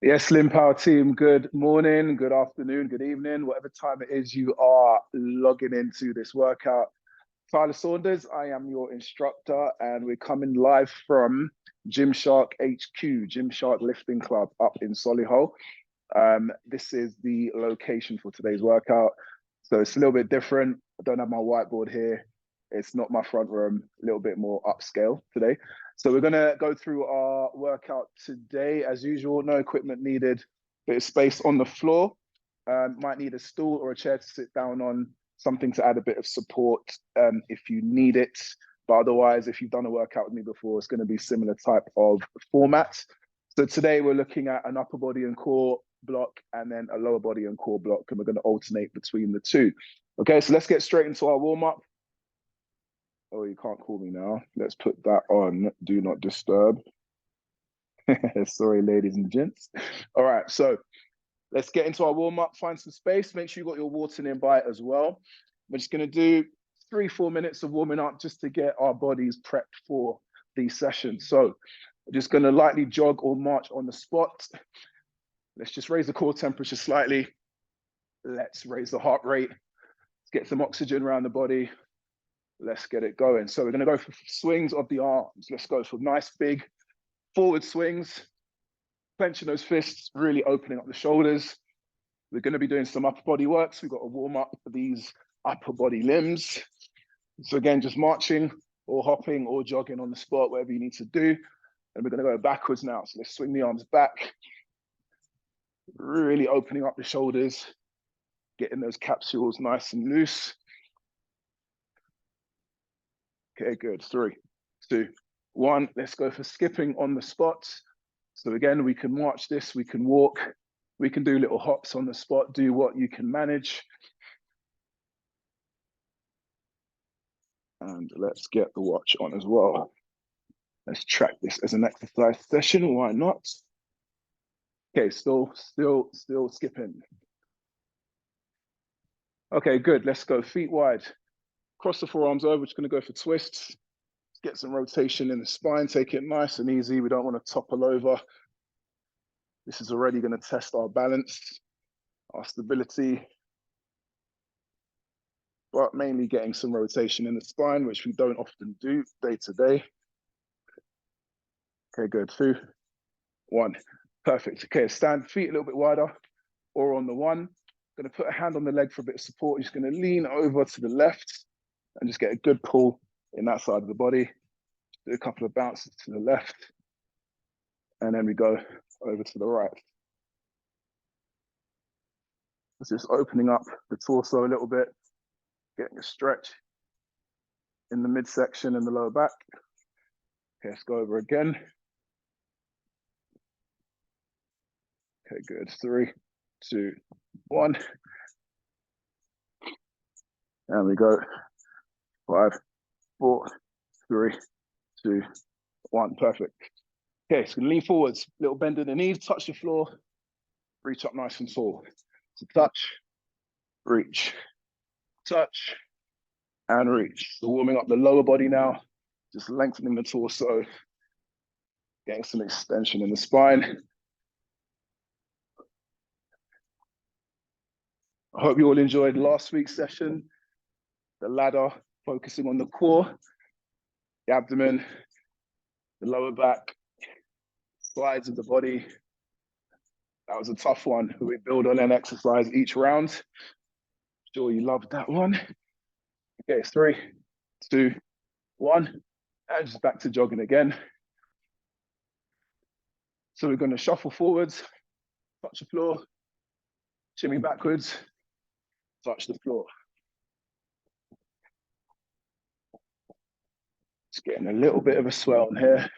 Yes, Slim Power team, good morning, good afternoon, good evening, whatever time it is you are logging into this workout. Tyler Saunders, I am your instructor, and we're coming live from Gymshark HQ, Gymshark Lifting Club up in Solihull. This is the location for today's workout. So it's a little bit different. I don't have my whiteboard here. It's not my front room, a little bit more upscale today. So we're gonna go through our workout today. As usual, no equipment needed, bit of space on the floor. Might need a stool or a chair to sit down on, something to add a bit of support if you need it. But otherwise, if you've done a workout with me before, it's gonna be similar type of format. So today we're looking at an upper body and core block and then a lower body and core block, and we're gonna alternate between the two. Okay, so let's get straight into our warm-up. Oh, you can't call me now. Let's put that on do not disturb. Sorry, ladies and gents. All right, so let's get into our warm-up. Find some space. Make sure you got your water nearby as well. We're just going to do 3-4 minutes of warming up just to get our bodies prepped for these sessions. So we're just going to lightly jog or march on the spot. Let's just raise the core temperature slightly. Let's raise the heart rate. Let's get some oxygen around the body. Let's get it going. So we're going to go for swings of the arms. Let's go for nice big forward swings, clenching those fists, really opening up the shoulders. We're going to be doing some upper body work. So we've got to warm up these upper body limbs. So again, just marching or hopping or jogging on the spot, whatever you need to do. And we're going to go backwards now. So let's swing the arms back, really opening up the shoulders, getting those capsules nice and loose. Okay, good. 3, 2, 1. Let's go for skipping on the spot. So again, we can march this, we can walk, we can do little hops on the spot, do what you can manage. And let's get the watch on as well. Let's track this as an exercise session, why not? Okay, still skipping. Okay, good. Let's go feet wide. Cross the forearms over, just gonna go for twists. Get some rotation in the spine, take it nice and easy. We don't want to topple over. This is already going to test our balance, our stability, but mainly getting some rotation in the spine, which we don't often do day to day. Okay, good. 2, 1. Perfect. Okay, stand feet a little bit wider or on the one. Going to put a hand on the leg for a bit of support. You're just going to lean over to the left and just get a good pull in that side of the body. Do a couple of bounces to the left. And then we go over to the right. It's just opening up the torso a little bit, getting a stretch in the midsection and the lower back. Okay, let's go over again. Okay, good. 3, 2, 1. And we go. 5, 4, 3, 2, 1. Perfect. Okay, so lean forwards, little bend in the knees, touch the floor, reach up nice and tall. So touch, reach, touch, and reach. So warming up the lower body now, just lengthening the torso, getting some extension in the spine. I hope you all enjoyed last week's session. The ladder, focusing on the core, the abdomen, the lower back, sides of the body. That was a tough one. We build on an exercise each round. Sure you loved that one. Okay, 3, 2, 1, and just back to jogging again. So we're going to shuffle forwards, touch the floor, shimmy backwards, touch the floor. Just getting a little bit of a swell in here,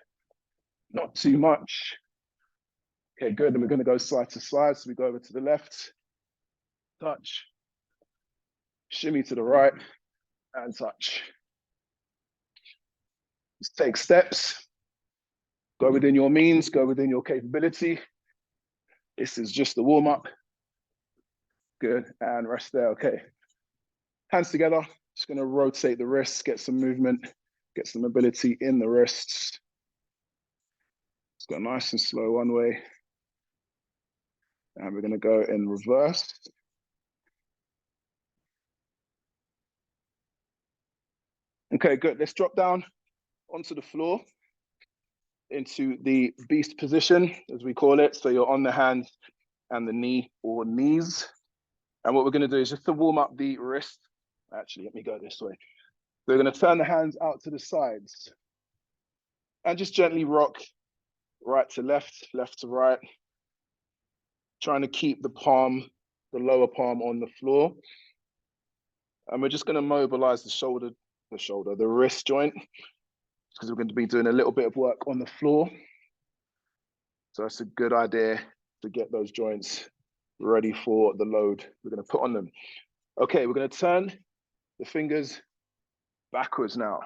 not too much. Okay, good. And we're going to go side to side. So we go over to the left, touch, shimmy to the right, and touch. Just take steps. Go within your means, go within your capability. This is just the warm-up. Good, and rest there, okay. Hands together, just gonna rotate the wrists, get some movement, get some mobility in the wrists. Just go nice and slow one way, And we're gonna go in reverse. Okay, good. Let's drop down onto the floor into the beast position, as we call it. So you're on the hands and the knee or knees. And what we're gonna do is just to warm up the wrist. Actually, let me go this way. So we're gonna turn the hands out to the sides and just gently rock right to left, left to right, trying to keep the palm, the lower palm on the floor. And we're just gonna mobilize the wrist joint, because we're going to be doing a little bit of work on the floor. So that's a good idea to get those joints ready for the load we're going to put on them. Okay, we're going to turn the fingers backwards now.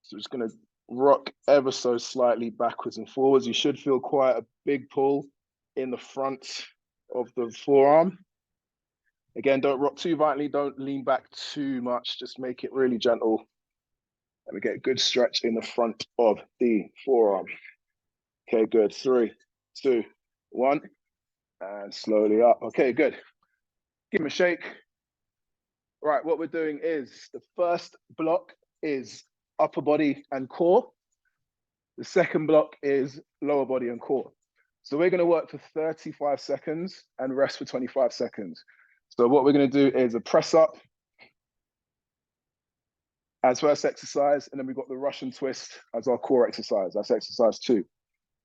So just going to rock ever so slightly backwards and forwards. You should feel quite a big pull in the front of the forearm. Again, don't rock too violently, don't lean back too much, just make it really gentle. And we get a good stretch in the front of the forearm. Okay, good. 3, 2, 1, and slowly up. Okay, good. Give him a shake. Right, what we're doing is the first block is upper body and core. The second block is lower body and core. So we're going to work for 35 seconds and rest for 25 seconds. So what we're going to do is a press up as first exercise, and then we've got the Russian twist as our core exercise. That's exercise 2.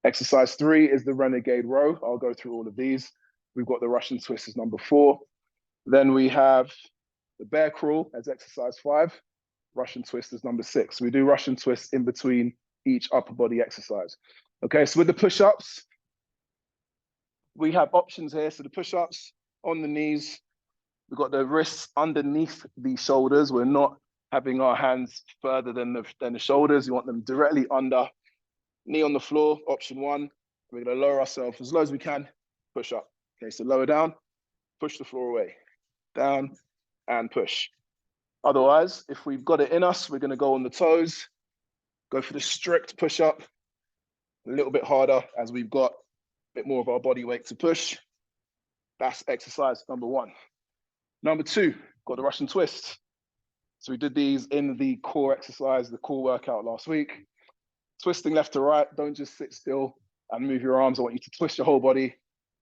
Exercise 3 is the renegade row. I'll go through all of these. We've got the Russian twist as number 4. Then we have the bear crawl as exercise 5. Russian twist as number 6. We do Russian twist in between each upper body exercise. Okay, so with the push-ups, we have options here. So the push-ups on the knees, we've got the wrists underneath the shoulders. We're not having our hands further than the shoulders. You want them directly under. Knee on the floor, option 1. We're going to lower ourselves as low as we can, push up. Okay, so lower down, push the floor away, down and push. Otherwise, if we've got it in us, we're going to go on the toes, go for the strict push up, a little bit harder as we've got a bit more of our body weight to push. That's exercise number 1. Number 2, got the Russian twist. So we did these in the core exercise, the core workout last week. Twisting left to right, don't just sit still and move your arms. I want you to twist your whole body,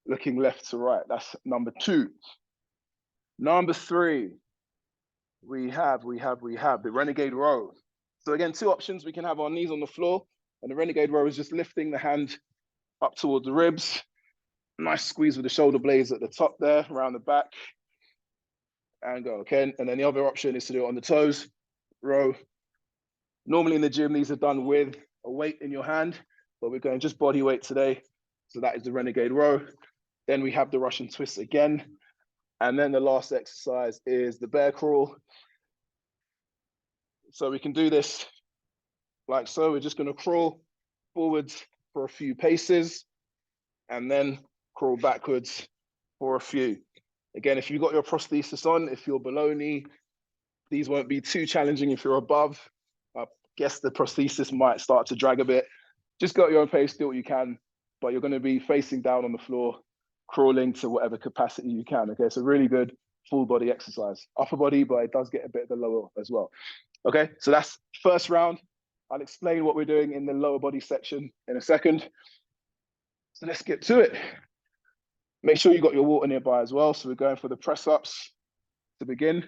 looking left to right. That's number 2. Number 3, we have the renegade row. So again, 2 options. We can have our knees on the floor, and the renegade row is just lifting the hand up towards the ribs. Nice squeeze with the shoulder blades at the top there, around the back, and go, okay? And then the other option is to do it on the toes, row. Normally in the gym, these are done with a weight in your hand, but we're going just body weight today. So that is the renegade row. Then we have the Russian twist again. And then the last exercise is the bear crawl. So we can do this like so. We're just going to crawl forwards for a few paces and then crawl backwards for a few. Again, if you've got your prosthesis on, if you're below knee, these won't be too challenging. If you're above, I guess the prosthesis might start to drag a bit. Just go at your own pace, do what you can, but you're going to be facing down on the floor, crawling to whatever capacity you can. Okay, so really good full body exercise. Upper body, but it does get a bit of the lower as well. Okay, so that's first round. I'll explain what we're doing in the lower body section in a second. So let's get to it. Make sure you got your water nearby as well. So we're going for the press ups to begin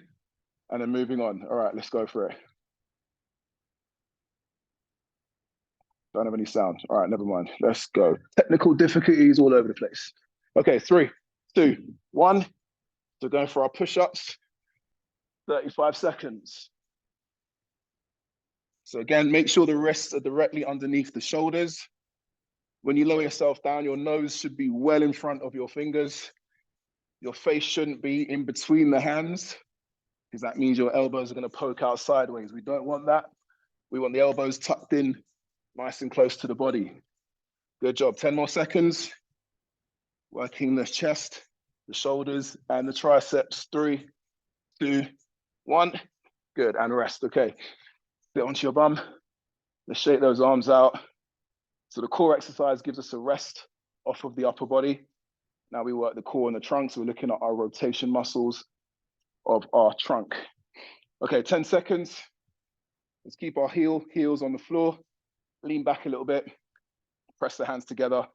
and then moving on. All right, let's go for it. Don't have any sound. All right, never mind. Let's go. Technical difficulties all over the place. Okay, 3, 2, 1. So going for our push-ups, 35 seconds. So again, make sure the wrists are directly underneath the shoulders. When you lower yourself down, your nose should be well in front of your fingers. Your face shouldn't be in between the hands, because that means your elbows are going to poke out sideways. We don't want that. We want the elbows tucked in, nice and close to the body. Good job. 10 more seconds. Working the chest, the shoulders, and the triceps. 3, 2, 1. Good, and rest. Okay, sit onto your bum. Let's shake those arms out. So the core exercise gives us a rest off of the upper body. Now we work the core and the trunk, so we're looking at our rotation muscles of our trunk. Okay, 10 seconds. Let's keep our heels on the floor, lean back a little bit, press the hands together,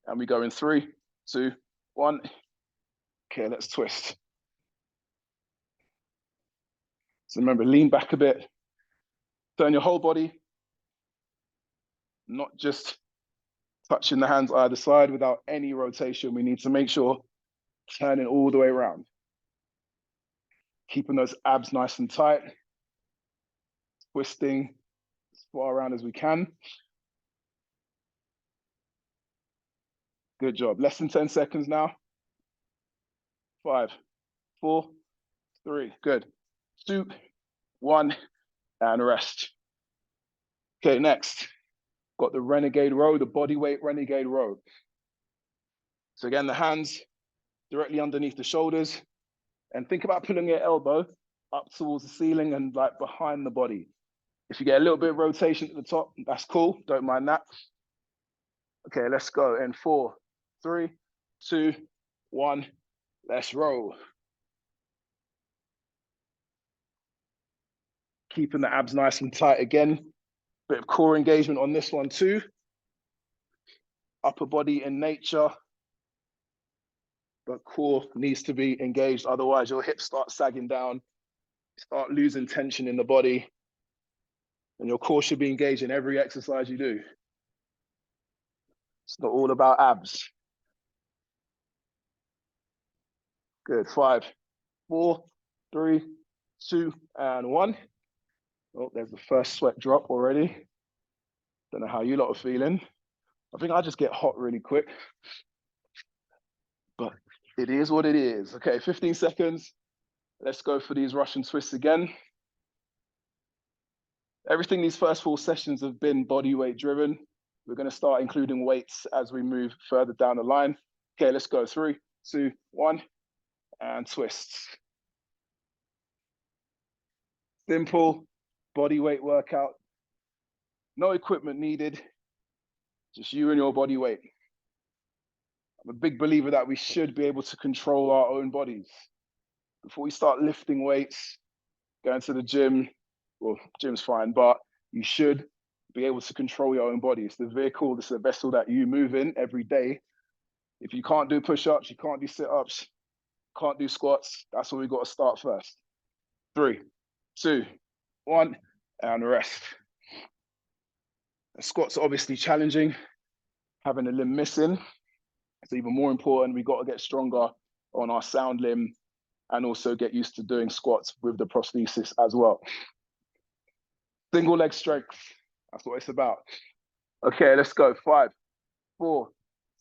and we go in 3, 2, 1. Okay, let's twist. So remember, lean back a bit, turn your whole body, not just touching the hands either side without any rotation. We need to make sure turning all the way around. Keeping those abs nice and tight, twisting as far around as we can. Good job. Less than 10 seconds now. 5, 4, 3. Good. 2, 1, and rest. Okay, next. Got the renegade row, the body weight renegade row. So again, the hands directly underneath the shoulders. And think about pulling your elbow up towards the ceiling and like behind the body. If you get a little bit of rotation at the top, that's cool. Don't mind that. Okay, let's go in 4, 3, 2, 1. Let's roll. Keeping the abs nice and tight again. Bit of core engagement on this one too. Upper body in nature, but core needs to be engaged. Otherwise, your hips start sagging down, start losing tension in the body, and your core should be engaged in every exercise you do. It's not all about abs. Good. 5, 4, 3, 2, and 1. Oh, there's the first sweat drop already. Don't know how you lot are feeling. I think I just get hot really quick, but it is what it is. Okay, 15 seconds. Let's go for these Russian twists again. Everything these first 4 sessions have been body weight driven. We're going to start including weights as we move further down the line. Okay, let's go. 3, 2, 1, and twists. Simple body weight workout. No equipment needed. Just you and your body weight. I'm a big believer that we should be able to control our own bodies. Before we start lifting weights, going to the gym, well, gym's fine, but you should be able to control your own body. It's the vehicle, it's the vessel that you move in every day. If you can't do push-ups, you can't do sit-ups, can't do squats, that's where we got to start first. 3, 2, 1, and rest. The squats are obviously challenging. Having a limb missing, it's even more important. We got to get stronger on our sound limb and also get used to doing squats with the prosthesis as well. Single leg strength, that's what it's about. Okay, let's go. 5, 4,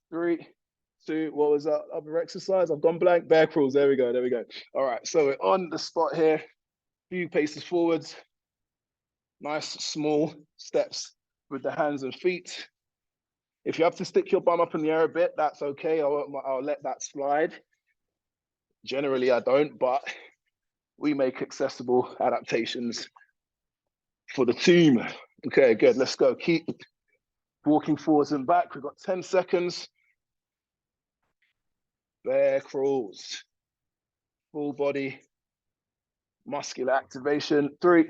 3, 2, what was that other exercise? I've gone blank. Bear crawls, there we go. All right, so we're on the spot here. Few paces forwards. Nice small steps with the hands and feet. If you have to stick your bum up in the air a bit, that's okay. I'll let that slide. Generally, I don't, but we make accessible adaptations for the team. Okay, good. Let's go. Keep walking forwards and back. We've got 10 seconds. Bear crawls. Full body muscular activation. 3,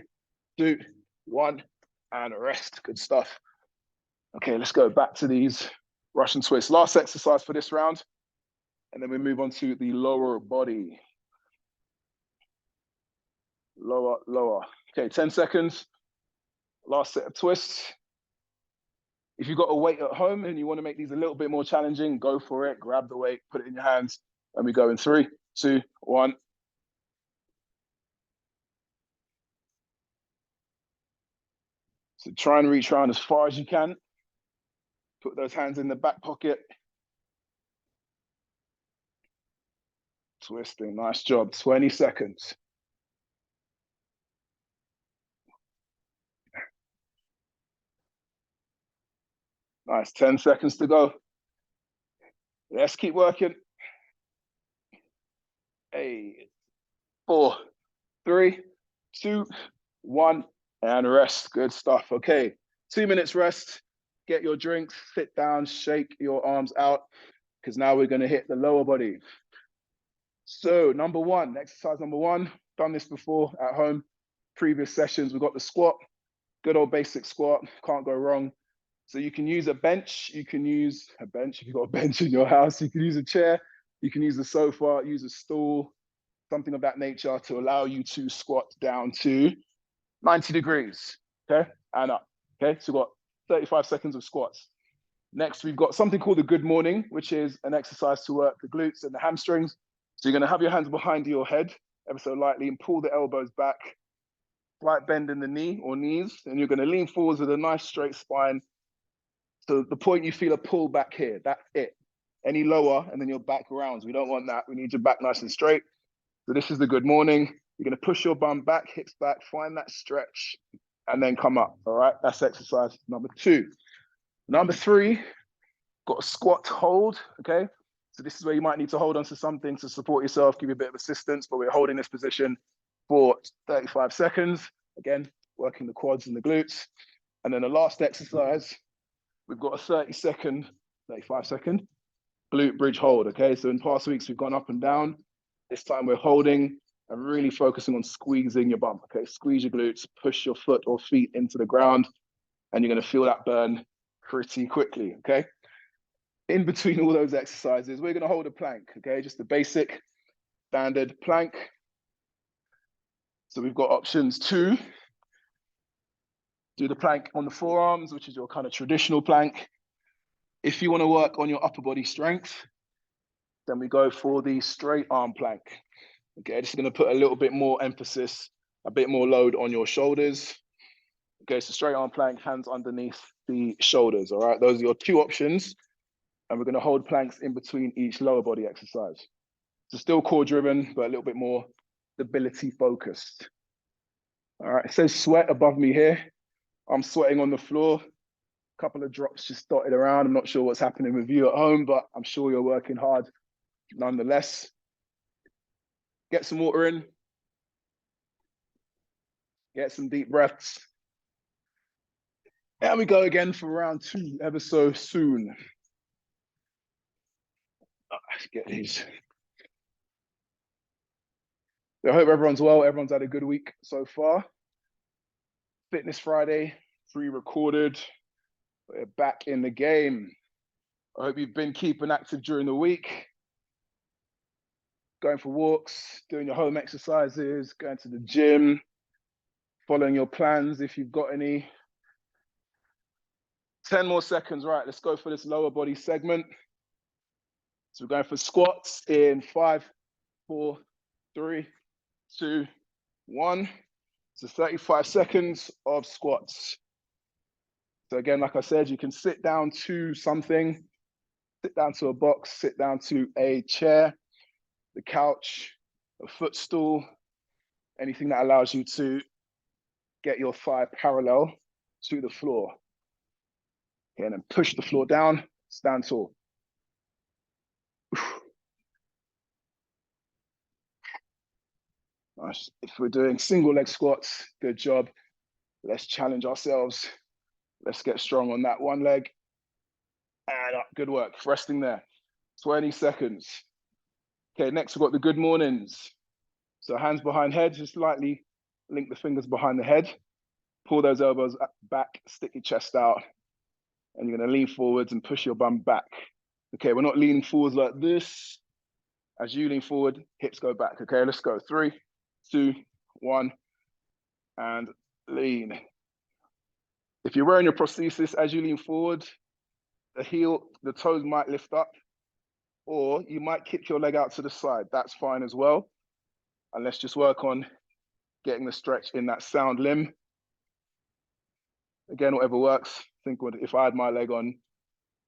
2, 1, and rest. Good stuff. Okay, let's go back to these Russian twists. Last exercise for this round. And then we move on to the lower body. Lower, lower. Okay, 10 seconds. Last set of twists. If you've got a weight at home and you want to make these a little bit more challenging, go for it. Grab the weight, put it in your hands, and we go in 3, 2, 1. So try and reach around as far as you can. Put those hands in the back pocket. Twisting, nice job. 20 seconds. Nice, 10 seconds to go. Let's keep working. 8, 4, 3, 2, 1, and rest. Good stuff. Okay, 2 minutes rest. Get your drinks, sit down, shake your arms out. because now we're going to hit the lower body. So exercise number one, done this before at home, previous sessions, we've got the squat, good old basic squat, can't go wrong. So you can use a bench, you can use a bench if you've got a bench in your house, you can use a chair, you can use a sofa, use a stool, something of that nature to allow you to squat down to 90 degrees, okay, and up, okay? So we've got 35 seconds of squats. Next, we've got something called the good morning, which is an exercise to work the glutes and the hamstrings. So you're gonna have your hands behind your head ever so lightly and pull the elbows back, slight bend in the knee or knees, and you're gonna lean forwards with a nice straight spine. So the point you feel a pull back here, that's it. Any lower, and then your back rounds. We don't want that. We need your back nice and straight. So this is the good morning. You're gonna push your bum back, hips back, find that stretch, and then come up, all right? That's exercise number two. Number three, got a squat hold, okay? So this is where you might need to hold on to something to support yourself, give you a bit of assistance, but we're holding this position for 35 seconds. Again, working the quads and the glutes. And then the last exercise, we've got a 35 second glute bridge hold, okay? So in past weeks, we've gone up and down. This time we're holding and really focusing on squeezing your bum, okay? Squeeze your glutes, push your foot or feet into the ground, and you're gonna feel that burn pretty quickly, okay? In between all those exercises, we're gonna hold a plank, okay? Just a basic standard plank. So we've got options to do the plank on the forearms, which is your kind of traditional plank. If you wanna work on your upper body strength, then we go for the straight arm plank. Okay, this is gonna put a little bit more emphasis, a bit more load on your shoulders. Okay, so straight arm plank, hands underneath the shoulders, all right? Those are your two options. And we're gonna hold planks in between each lower body exercise. So still core driven, but a little bit more stability focused. All right, it says sweat above me here. I'm sweating on the floor. A couple of drops just dotted around. I'm not sure what's happening with you at home, but I'm sure you're working hard nonetheless. Get some water in. Get some deep breaths. And we go again for round two ever so soon. Let's get these. I hope everyone's well. Everyone's had a good week so far. Fitness Friday, pre-recorded. We're back in the game. I hope you've been keeping active during the week. Going for walks, doing your home exercises, going to the gym, following your plans if you've got any. 10 more seconds, right? Let's go for this lower body segment. So we're going for squats in 5, 4, 3, 2, 1. So 35 seconds of squats. So again, like I said, you can sit down to something, sit down to a box, sit down to a chair, the couch, a footstool, anything that allows you to get your thigh parallel to the floor. Okay, and then push the floor down, stand tall. Nice. If we're doing single leg squats, good job. Let's challenge ourselves. Let's get strong on that one leg. And up, good work, resting there. 20 seconds. Okay, next we've got the good mornings. So hands behind head, just lightly link the fingers behind the head. Pull those elbows back, stick your chest out. And you're gonna lean forwards and push your bum back. Okay, we're not leaning forwards like this. As you lean forward, hips go back. Okay, let's go. 3, 2, 1, and lean. If you're wearing your prosthesis, as you lean forward, the toes might lift up, or you might kick your leg out to the side. That's fine as well. And let's just work on getting the stretch in that sound limb. Again, whatever works. I think if I had my leg on,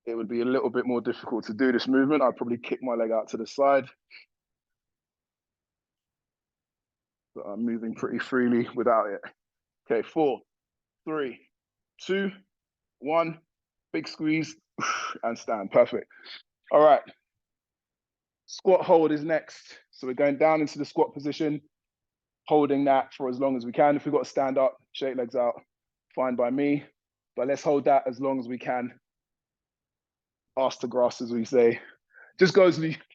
it would be a little bit more difficult to do this movement. I'd probably kick my leg out to the side. But I'm moving pretty freely without it. Okay, 4, 3, 2, 1. Big squeeze and stand. Perfect. All right. Squat hold is next. So we're going down into the squat position, holding that for as long as we can. If we've got to stand up, shake legs out, fine by me. But let's hold that as long as we can. Arse to grass, as we say. Just go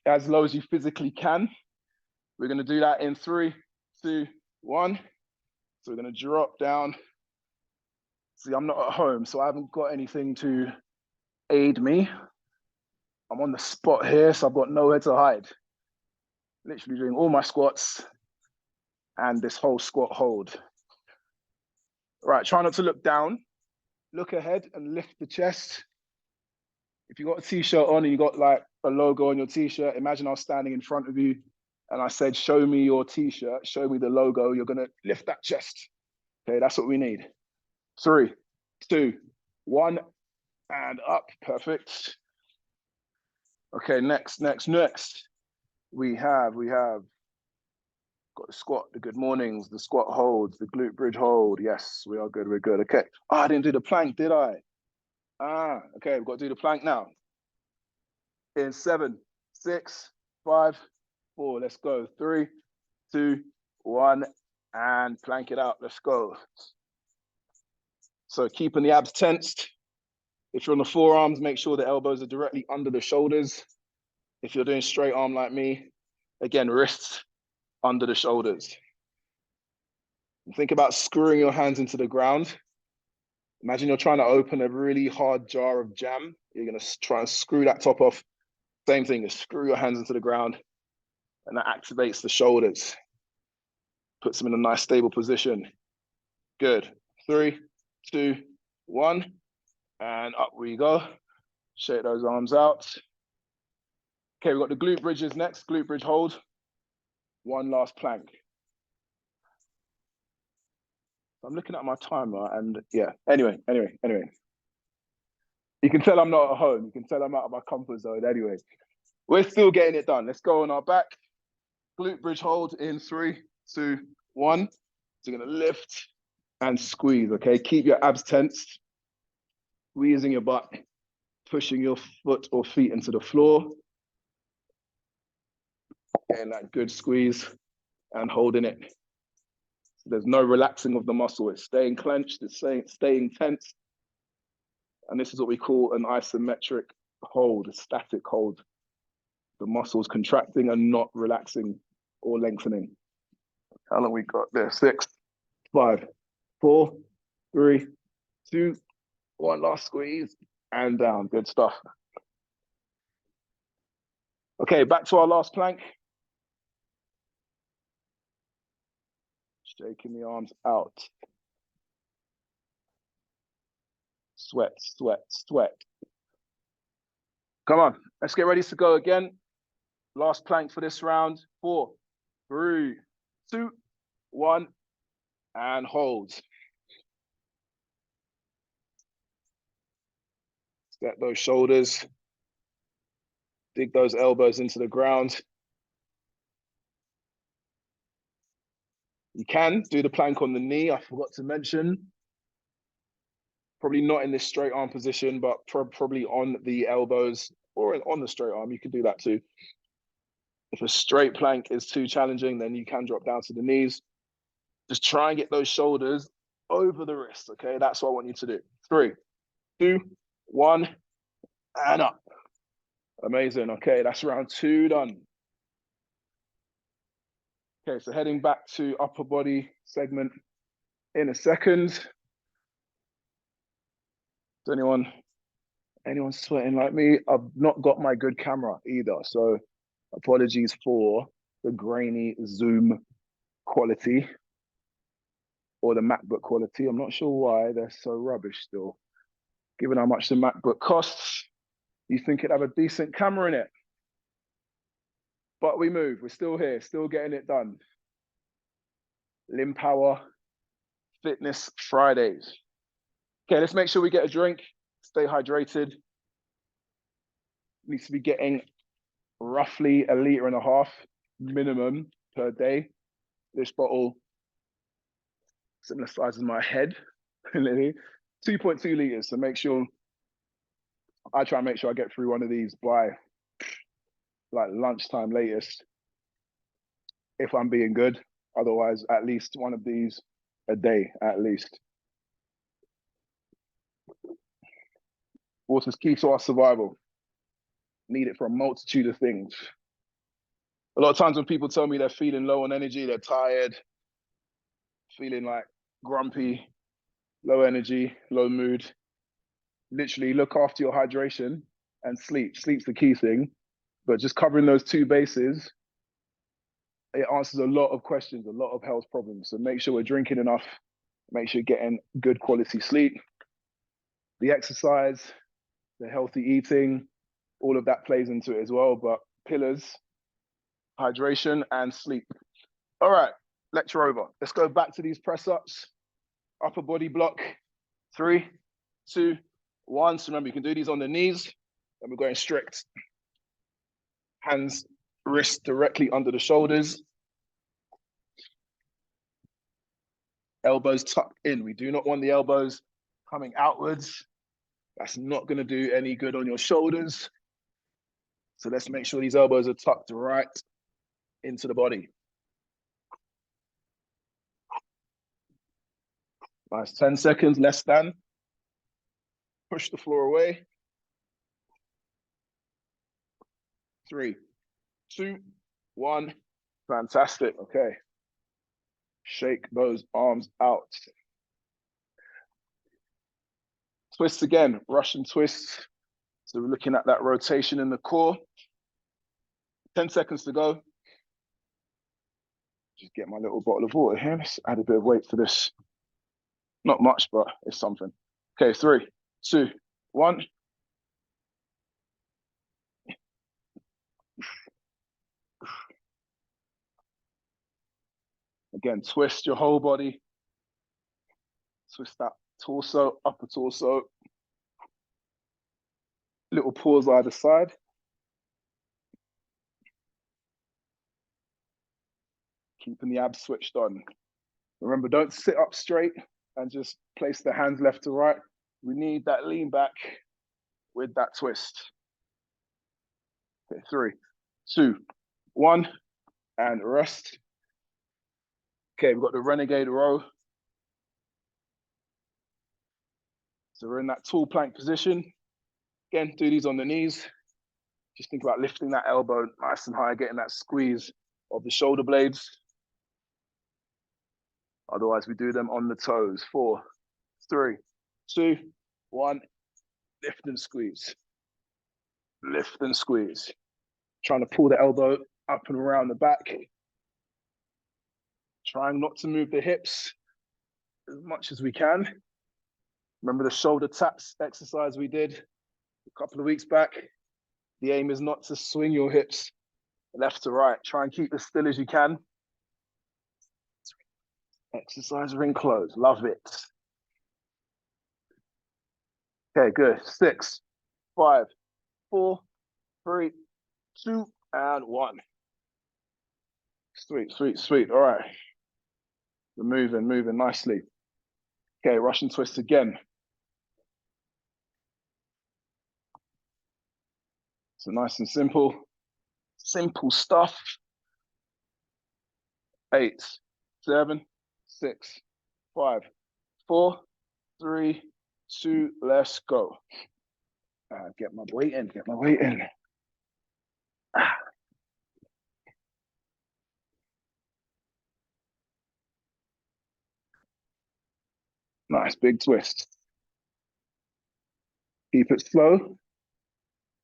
as low as you physically can. We're going to do that in 3, 2, 1. So we're going to drop down. See, I'm not at home, so I haven't got anything to aid me. I'm on the spot here, so I've got nowhere to hide. Literally doing all my squats and this whole squat hold. Right, try not to look down. Look ahead and lift the chest. If you got a t-shirt on and you got like a logo on your t-shirt, imagine I was standing in front of you and I said, show me your t-shirt, show me the logo. You're going to lift that chest. Okay, that's what we need. 3, 2, 1, and up. Perfect. Okay, next. We have got the squat, the good mornings, the squat holds, the glute bridge hold. Yes, we are good, we're good. Okay. Oh, I didn't do the plank, did I? Okay, we've got to do the plank now. In 7, 6, 5, 4, let's go. 3, 2, 1, and plank it out. Let's go. So keeping the abs tensed. If you're on the forearms, make sure the elbows are directly under the shoulders. If you're doing straight arm like me, again, wrists under the shoulders. And think about screwing your hands into the ground. Imagine you're trying to open a really hard jar of jam. You're going to try and screw that top off. Same thing, just screw your hands into the ground, and that activates the shoulders. Puts them in a nice stable position. Good. 3, 2, 1, and up we go. Shake those arms out. Okay, we've got the glute bridges next. Glute bridge hold. One last plank. I'm looking at my timer and yeah, anyway. You can tell I'm not at home. You can tell I'm out of my comfort zone anyway. We're still getting it done. Let's go on our back. Glute bridge hold in 3, 2, 1. So you're gonna lift and squeeze, okay? Keep your abs tensed. Squeezing your butt, pushing your foot or feet into the floor. Getting that good squeeze and holding it. There's no relaxing of the muscle. It's staying clenched, it's staying tense. And this is what we call an isometric hold, a static hold. The muscles contracting and not relaxing or lengthening. How long we got there? 6, 5, 4, 3, 2, 1. Last squeeze and down. Good stuff. Okay, back to our last plank. Shaking the arms out. Sweat, sweat, sweat. Come on, let's get ready to go again. Last plank for this round. 4, 3, 2, 1, and hold. Step those shoulders. Dig those elbows into the ground. You can do the plank on the knee. I forgot to mention. Probably not in this straight arm position, but probably on the elbows or on the straight arm. You can do that too. If a straight plank is too challenging, then you can drop down to the knees. Just try and get those shoulders over the wrist, okay? That's what I want you to do. 3, 2, 1, and up. Amazing. Okay, that's round 2 done. Okay, so heading back to upper body segment in a second. Is anyone sweating like me? I've not got my good camera either, so apologies for the grainy Zoom quality or the MacBook quality. I'm not sure why they're so rubbish still. Given how much the MacBook costs, you think it'd have a decent camera in it. But we move, we're still here, still getting it done. Limb Power Fitness Fridays. Okay, let's make sure we get a drink, stay hydrated. Needs to be getting roughly 1.5 liters minimum per day. This bottle, similar size as my head, 2.2 liters. So make sure, I try and make sure I get through one of these by like lunchtime latest, if I'm being good. Otherwise, at least one of these a day, at least. Water's key to our survival. Need it for a multitude of things. A lot of times when people tell me they're feeling low on energy, they're tired, feeling like grumpy, low energy, low mood, literally look after your hydration and sleep. Sleep's the key thing, but just covering those two bases, it answers a lot of questions, a lot of health problems. So make sure we're drinking enough, make sure you're getting good quality sleep, the exercise, the healthy eating, all of that plays into it as well. But pillars, hydration and sleep. All right, lecture over. Let's go back to these press ups. Upper body block, 3, 2, 1. So remember, you can do these on the knees, and we're going strict. Hands, wrists directly under the shoulders. Elbows tucked in. We do not want the elbows coming outwards. That's not going to do any good on your shoulders. So let's make sure these elbows are tucked right into the body. Nice, 10 seconds, less than. Push the floor away. 3, 2, 1. Fantastic, okay. Shake those arms out. Twist again, Russian twists. So we're looking at that rotation in the core. 10 seconds to go. Just get my little bottle of water here. Let's add a bit of weight to this. Not much, but it's something. Okay, 3, 2, 1. Again, twist your whole body. Twist that torso, upper torso. Little pause either side. Keeping the abs switched on. Remember, don't sit up straight and just place the hands left to right. We need that lean back with that twist. Okay, 3, 2, 1, and rest. Okay, we've got the renegade row. So we're in that tall plank position. Again, do these on the knees. Just think about lifting that elbow nice and high, getting that squeeze of the shoulder blades. Otherwise, we do them on the toes. 4, 3, 2, 1. Lift and squeeze. Lift and squeeze. Trying to pull the elbow up and around the back. Trying not to move the hips as much as we can. Remember the shoulder taps exercise we did a couple of weeks back? The aim is not to swing your hips left to right. Try and keep as still as you can. Exercise ring close. Love it. Okay, good. 6, 5, 4, 3, 2, and 1. Sweet, sweet, sweet. All right. We're moving nicely. Okay, Russian twist again. So nice and simple. Simple stuff. 8, 7, 6, 5, 4, 3, 2, let's go. Get my weight in, get my weight in. Nice, big twist. Keep it slow.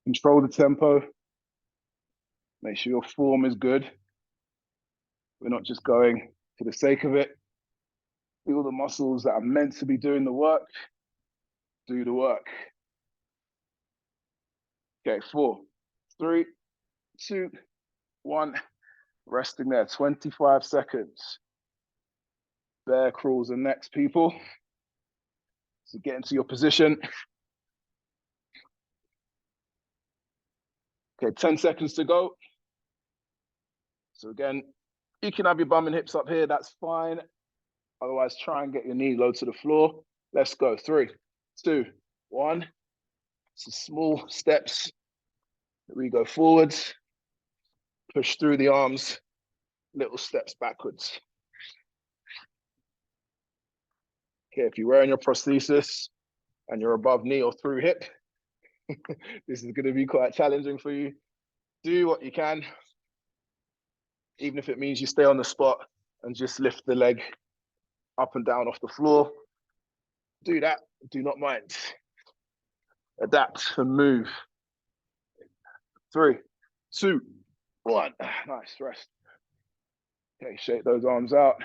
Control the tempo. Make sure your form is good. We're not just going for the sake of it. Feel the muscles that are meant to be doing the work. Do the work. Okay, 4, 3, 2, 1. Resting there, 25 seconds. Bear crawls are next, people. So get into your position. Okay, 10 seconds to go. So again, you can have your bum and hips up here, that's fine. Otherwise, try and get your knee low to the floor. Let's go, 3, 2, 1. So small steps. We go forwards, push through the arms, little steps backwards. Okay, if you're wearing your prosthesis and you're above knee or through hip, This is going to be quite challenging for you. Do what you can, even if it means you stay on the spot and just lift the leg up and down off the floor. Do that, do not mind. Adapt and move. 3, 2, 1. Nice, rest. Okay, shake those arms out.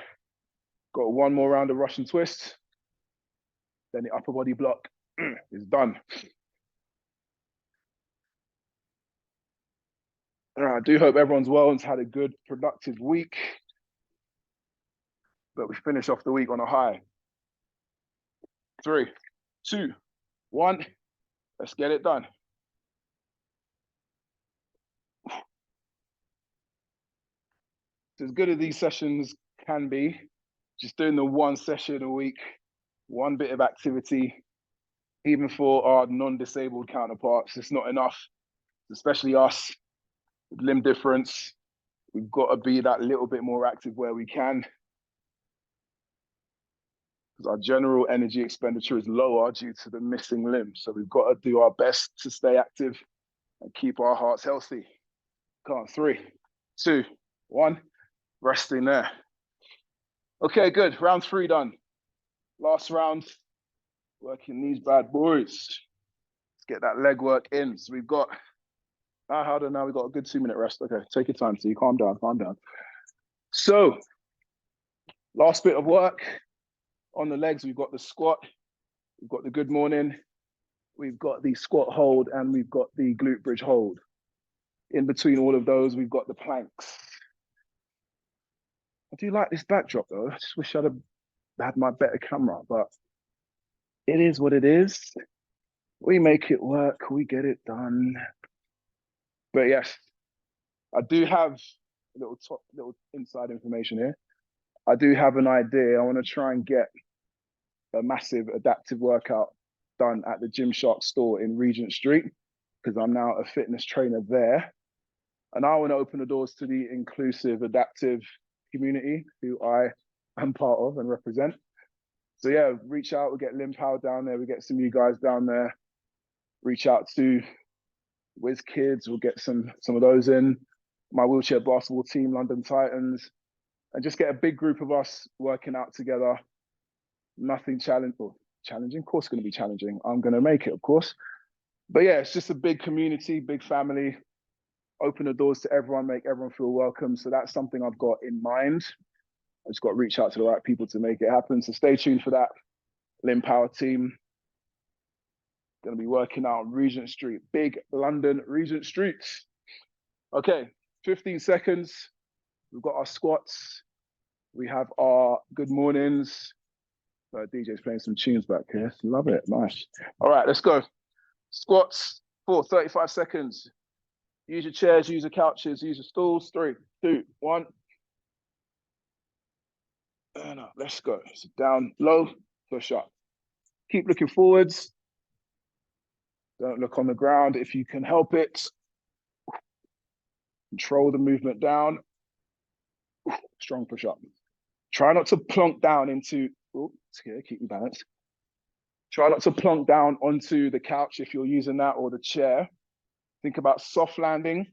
Got one more round of Russian twist. Then the upper body block is done. I do hope everyone's well and's had a good, productive week. But we finish off the week on a high. 3, 2, 1. Let's get it done. As good as these sessions can be, just doing the one session a week, one bit of activity, even for our non-disabled counterparts, it's not enough, especially us with limb difference. We've got to be that little bit more active where we can, because our general energy expenditure is lower due to the missing limb. So we've got to do our best to stay active and keep our hearts healthy. Come on, 3, 2, 1, resting there. Okay, good. Round 3 done. Last round, working these bad boys. Let's get that leg work in. So we've got, how do now we've got a good 2-minute rest. Okay, take your time, so you calm down, calm down. So, last bit of work on the legs. We've got the squat, we've got the good morning, we've got the squat hold, and we've got the glute bridge hold. In between all of those, we've got the planks. I do like this backdrop though. I just wish I'd have had my better camera, but it is what it is. We make it work, we get it done. But yes, I do have a little inside information here. I do have an idea. I want to try and get a massive adaptive workout done at the Gymshark store in Regent Street, because I'm now a fitness trainer there. And I want to open the doors to the inclusive adaptive community who I am part of and represent. So yeah, reach out, we'll get Limb Power down there, we get some new guys down there. Reach out to Whiz Kids, we'll get some of those in. My wheelchair basketball team, London Titans, and just get a big group of us working out together. Nothing challenging, of course it's going to be challenging. I'm going to make it, of course. But yeah, it's just a big community, big family. Open the doors to everyone, make everyone feel welcome. So that's something I've got in mind. I just got to reach out to the right people to make it happen. So stay tuned for that. Limb Power team. Going to be working out on Regent Street, big London Regent Street. Okay, 15 seconds. We've got our squats. We have our good mornings. DJ's playing some tunes back here. Love it, nice. All right, let's go. Squats for 35 seconds. Use your chairs, use your couches, use your stools. 3, 2, 1. And up, let's go. So down, low, push up. Keep looking forwards. Don't look on the ground if you can help it. Control the movement down. Strong push up. Try not to plonk down into, keep your balance. Try not to plonk down onto the couch if you're using that, or the chair. Think about soft landing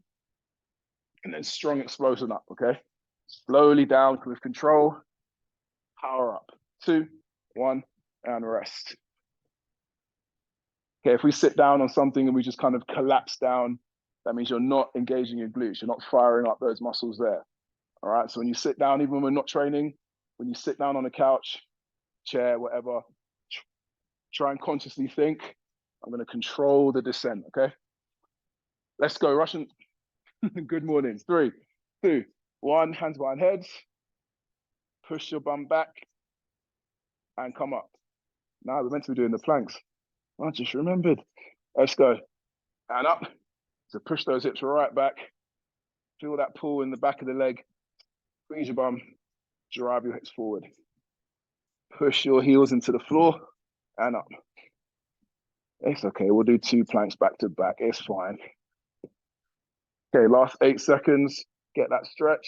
and then strong explosion up, okay? Slowly down with control. Power up. 2, 1, and rest. Okay, if we sit down on something and we just kind of collapse down, that means you're not engaging your glutes. You're not firing up those muscles there. All right, so when you sit down, even when we're not training, when you sit down on a couch, chair, whatever, try and consciously think, I'm going to control the descent, okay? Let's go, Russian. Good morning. 3, 2, 1, hands behind heads. Push your bum back and come up. Now we're meant to be doing the planks. I just remembered. Let's go. And up. So push those hips right back. Feel that pull in the back of the leg. Squeeze your bum. Drive your hips forward. Push your heels into the floor and up. It's okay. We'll do 2 planks back to back. It's fine. Okay, last 8 seconds. Get that stretch.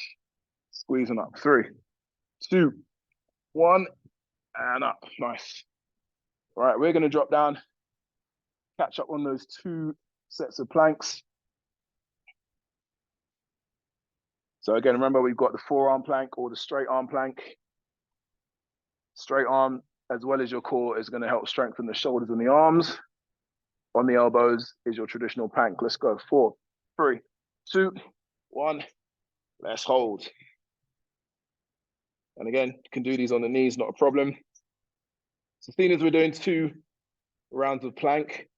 Squeezing up. 3, 2, 1, and up. Nice. All right, we're going to drop down catch up on those 2 sets of planks. So again, remember we've got the forearm plank or the straight arm plank. Straight arm, as well as your core, is going to help strengthen the shoulders and the arms. On the elbows is your traditional plank. Let's go. 4, 3, 2, 1. Let's hold. And again, you can do these on the knees, not a problem. So seeing as we're doing 2 rounds of plank,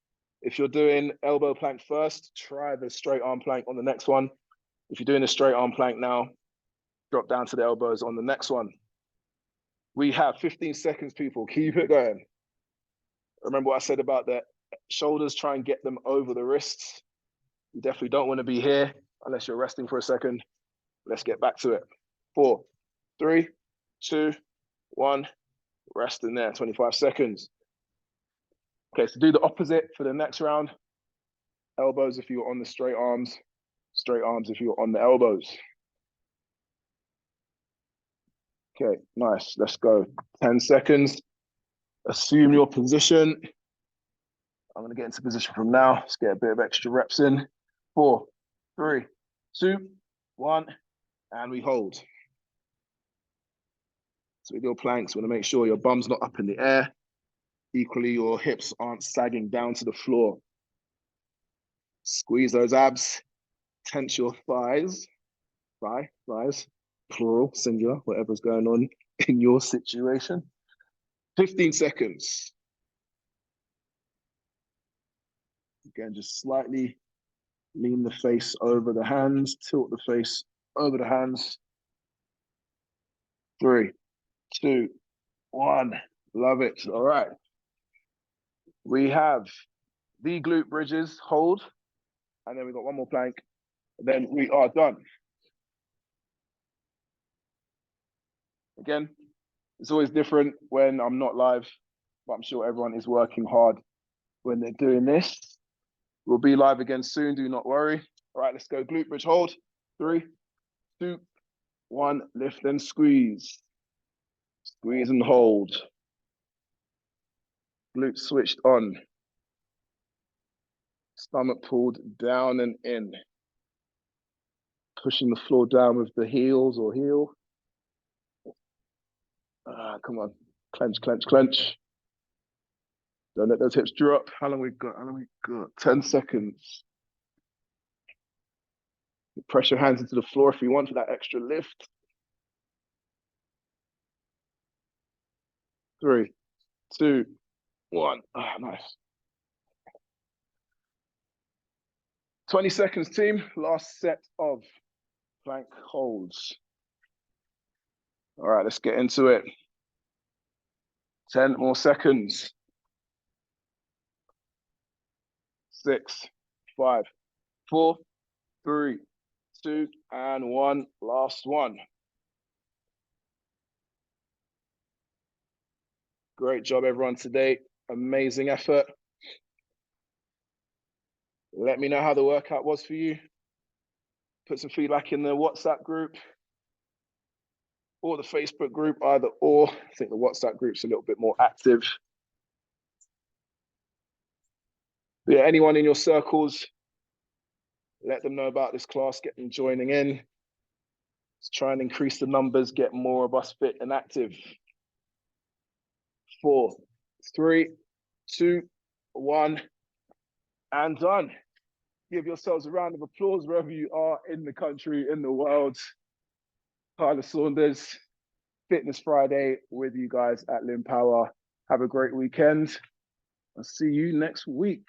if you're doing elbow plank first, try the straight arm plank on the next one. If you're doing a straight arm plank now, drop down to the elbows on the next one. We have 15 seconds, people. Keep it going. Remember what I said about the shoulders, try and get them over the wrists. You definitely don't want to be here unless you're resting for a second. Let's get back to it. 4, 3, 2, 1. Rest in there, 25 seconds. Okay, so do the opposite for the next round. Elbows if you're on the straight arms if you're on the elbows. Okay, nice. Let's go. 10 seconds. Assume your position. I'm going to get into position from now. Let's get a bit of extra reps in. 4, 3, 2, 1, and we hold. So with your planks, we want to make sure your bum's not up in the air. Equally, your hips aren't sagging down to the floor. Squeeze those abs. Tense your thighs. Thighs, plural, singular, whatever's going on in your situation. 15 seconds. Again, just slightly lean the face over the hands, tilt the face over the hands. 3, 2, 1. Love it. All right. We have the glute bridges, hold, and then we've got one more plank, and then we are done. Again, it's always different when I'm not live, but I'm sure everyone is working hard when they're doing this. We'll be live again soon, do not worry. All right, let's go glute bridge hold. 3, 2, 1, lift and squeeze. Squeeze and hold. Glute switched on. Stomach pulled down and in. Pushing the floor down with the heels or heel. Come on, clench, clench, clench. Don't let those hips drop. How long we got? 10 seconds. Press your hands into the floor if you want for that extra lift. 3, 2, 1. Nice. 20 seconds, team. Last set of plank holds. All right, let's get into it. 10 more seconds. 6, 5, 4, 3, 2, and 1. Last one. Great job, everyone, today. Amazing effort. Let me know how the workout was for you. Put some feedback in the WhatsApp group or the Facebook group, either or. I think the WhatsApp group's a little bit more active. But yeah, anyone in your circles, let them know about this class, get them joining in. Let's try and increase the numbers, get more of us fit and active. 4, 3, 2, 1, and done. Give yourselves a round of applause wherever you are in the country, in the world. Tyler Saunders, Fitness Friday with you guys at Limb Power. Have a great weekend. I'll see you next week.